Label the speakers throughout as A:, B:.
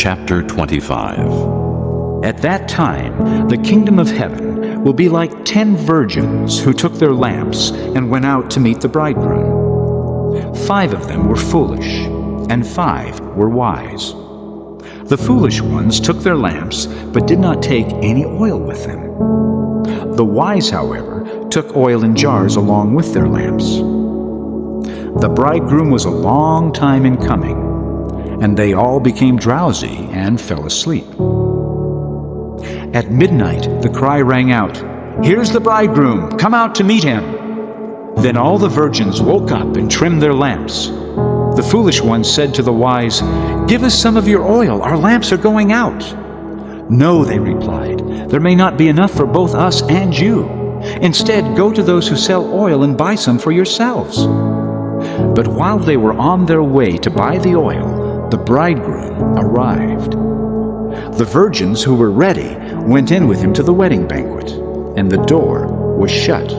A: Chapter 25. At that time, the kingdom of heaven will be like 10 virgins who took their lamps and went out to meet the bridegroom. 5 of them were foolish, and 5 were wise. The foolish ones took their lamps, but did not take any oil with them. The wise, however, took oil in jars along with their lamps. The bridegroom was a long time in coming, and they all became drowsy and fell asleep. At midnight the cry rang out, "Here's the bridegroom, come out to meet him!" Then all the virgins woke up and trimmed their lamps. The foolish ones said to the wise, "Give us some of your oil, our lamps are going out." "No," they replied, "there may not be enough for both us and you. Instead, go to those who sell oil and buy some for yourselves." But while they were on their way to buy the oil, the bridegroom arrived. The virgins who were ready went in with him to the wedding banquet, and the door was shut.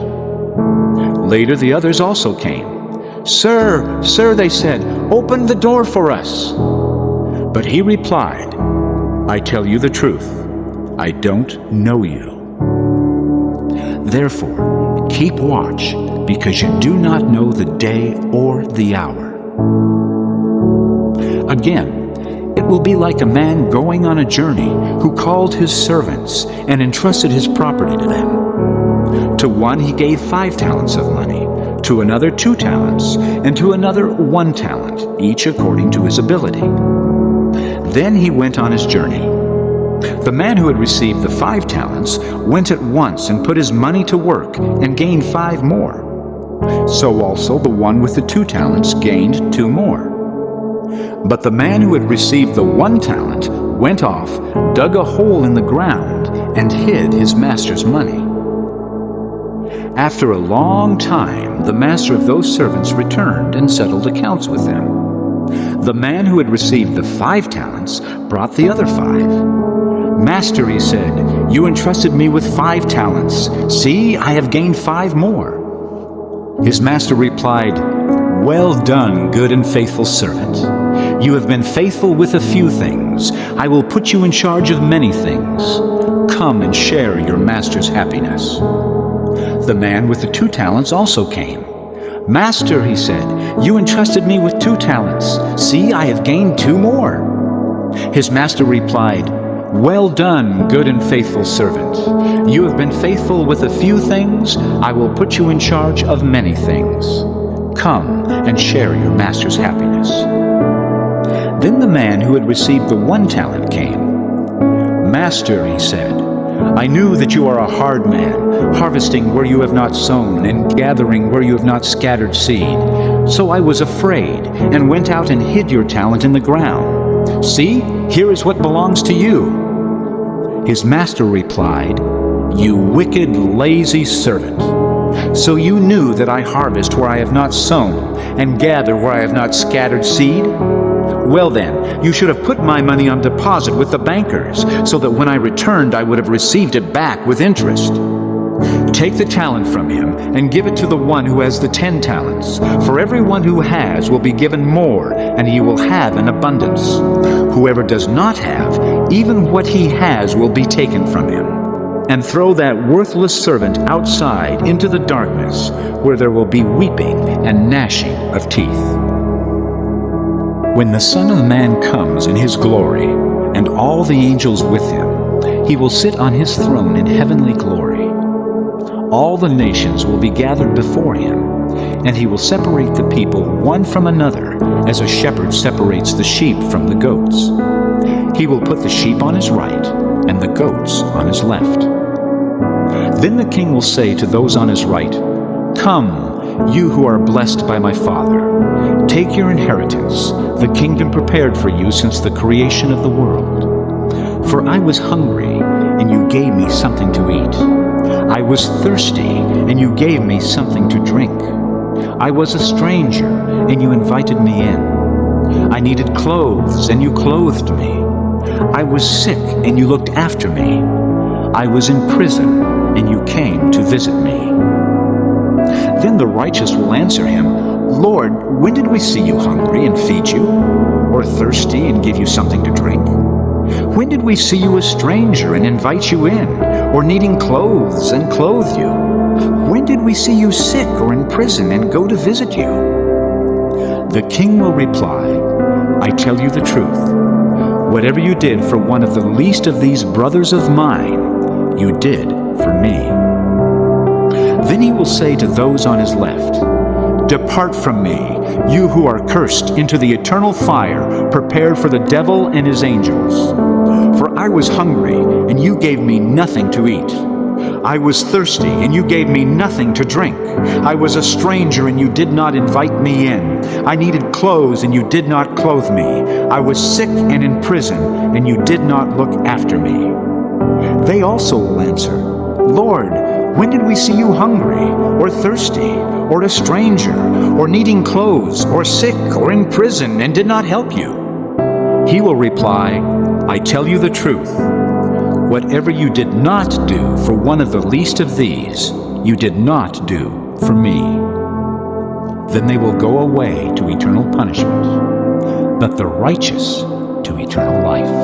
A: Later the others also came. "Sir, sir," they said, "open the door for us." But he replied, "I tell you the truth, I don't know you. Therefore, keep watch, because you do not know the day or the hour." Again, it will be like a man going on a journey who called his servants and entrusted his property to them. To one he gave 5 talents of money, to another 2 talents, and to another 1 talent, each according to his ability. Then he went on his journey. The man who had received the 5 talents went at once and put his money to work and gained 5 more. So also the one with the 2 talents gained 2 more. But the man who had received the 1 talent went off, dug a hole in the ground, and hid his master's money. After a long time, the master of those servants returned and settled accounts with them. The man who had received the 5 talents brought the other 5. "Master," he said, "you entrusted me with 5 talents. See, I have gained 5 more." His master replied, "Well done, good and faithful servant. You have been faithful with a few things. I will put you in charge of many things. Come and share your master's happiness." The man with the 2 talents also came. "Master," he said, "you entrusted me with 2 talents. See, I have gained 2 more." His master replied, "Well done, good and faithful servant. You have been faithful with a few things. I will put you in charge of many things. Come and share your master's happiness." Then the man who had received the 1 talent came. "Master," he said, "I knew that you are a hard man, harvesting where you have not sown and gathering where you have not scattered seed. So I was afraid and went out and hid your talent in the ground. See, here is what belongs to you." His master replied, "You wicked, lazy servant. So you knew that I harvest where I have not sown and gather where I have not scattered seed? Well then, you should have put my money on deposit with the bankers, so that when I returned I would have received it back with interest. Take the talent from him and give it to the one who has the 10 talents. For everyone who has will be given more, and he will have an abundance. Whoever does not have, even what he has will be taken from him. And throw that worthless servant outside into the darkness, where there will be weeping and gnashing of teeth. When the Son of Man comes in his glory, and all the angels with him, he will sit on his throne in heavenly glory. All the nations will be gathered before him, and he will separate the people one from another, as a shepherd separates the sheep from the goats. He will put the sheep on his right, and the goats on his left. Then the king will say to those on his right, "Come, you who are blessed by my Father. Take your inheritance, the kingdom prepared for you since the creation of the world. For I was hungry, and you gave me something to eat. I was thirsty, and you gave me something to drink. I was a stranger, and you invited me in. I needed clothes, and you clothed me. I was sick, and you looked after me. I was in prison, and you came to visit me." Then the righteous will answer him, "Lord, when did we see you hungry and feed you, or thirsty and give you something to drink? When did we see you a stranger and invite you in, or needing clothes and clothe you? When did we see you sick or in prison and go to visit you?" The king will reply, "I tell you the truth. Whatever you did for one of the least of these brothers of mine, you did for me." Then he will say to those on his left, "Depart from me, you who are cursed, into the eternal fire prepared for the devil and his angels. For I was hungry, and you gave me nothing to eat. I was thirsty, and you gave me nothing to drink. I was a stranger, and you did not invite me in. I needed clothes, and you did not clothe me. I was sick and in prison, and you did not look after me." They also will answer, "Lord, when did we see you hungry, or thirsty, or a stranger, or needing clothes, or sick, or in prison, and did not help you?" He will reply, "I tell you the truth. Whatever you did not do for one of the least of these, you did not do for me." Then they will go away to eternal punishment, but the righteous to eternal life.